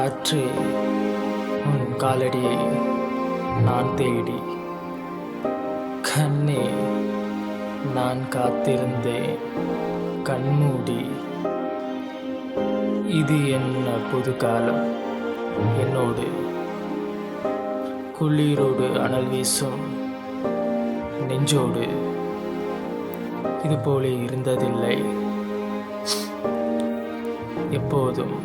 காற்றே உன் காலடியை நான் தேடி, கண்ணே நான் காத்திருந்தேன் கண்மூடி. இது என்ன புது காலம், என்னோடு குளிரோடு அனல் வீசும் நெஞ்சோடு இது போல இருந்ததில்லை எப்போதும்.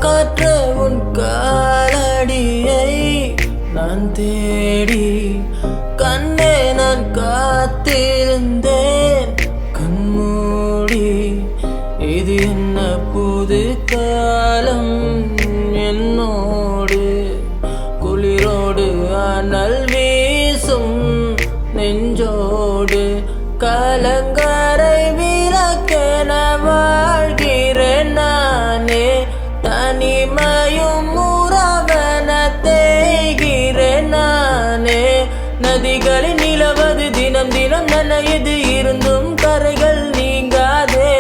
காற்று உன் காலடியை நான் தேடி, கண்ணே நான் காத்திருந்தேன் கண்மூடி. இது என்ன புது காலம், என்னோடு குளிரோடு அனல் வீசும் நெஞ்சோடு கலங்கரை விளக்கென வாழ்கிறேன் நானே. தனிமையும் உறவென தேய்கிறேன் நானே. நதிகளில் நிலவது தினம் தினம் நனையுது, இருந்தும் கரைகள் நீங்காதே.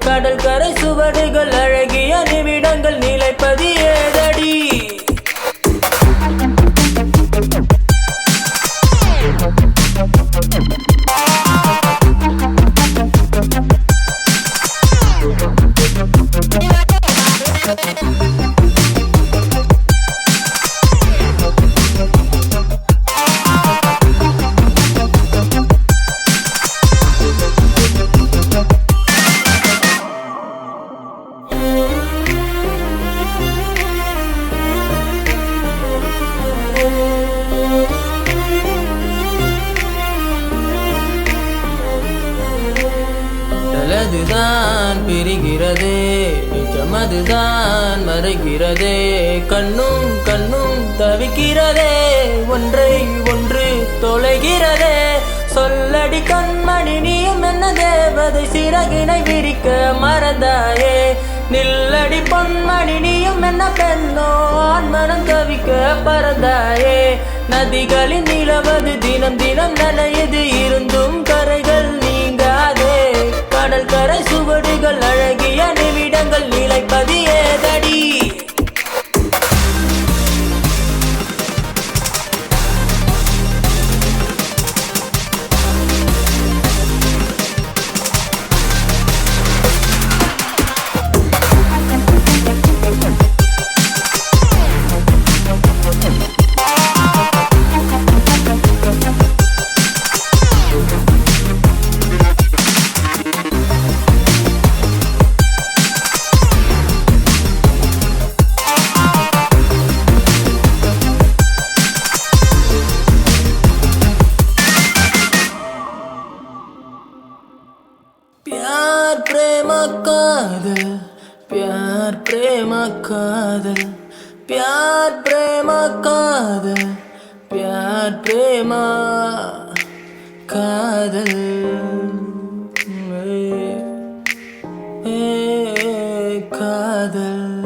கடல் கரை சுவடுகள் அழகிய நிமிடங்கள் நிலைப்பது ஏதடி. அதுதான் பிரிகிறதே, நிஜமதுதான் மறைகிறதே. கண்ணும் கண்ணும் தவிக்கிறதே, ஒன்றை ஒன்று தொலைகிறதே. சொல்லடி கண்மணி நீயும் என்ன தேவதை, சிறகினை விரிக்க மறந்தாயே. நில்லடி பொன்மணி நீயும் என்ன பெண்ணோ, ஆண்மனம் தவிக்க பறந்தாயே. நதிகளின் நிலவது தினம் தினம் நனையுது, இருந்தும் கரைகள் நீங்காதே. கடல் கரை சுவடுகள் அழகிய நிமிடங்கள் நிலைப்பது ஏதடி. प्यार प्रेम कादल, प्यार प्रेम कादल, प्यार प्रेम कादल, प्यार प्रेम कादल. कादल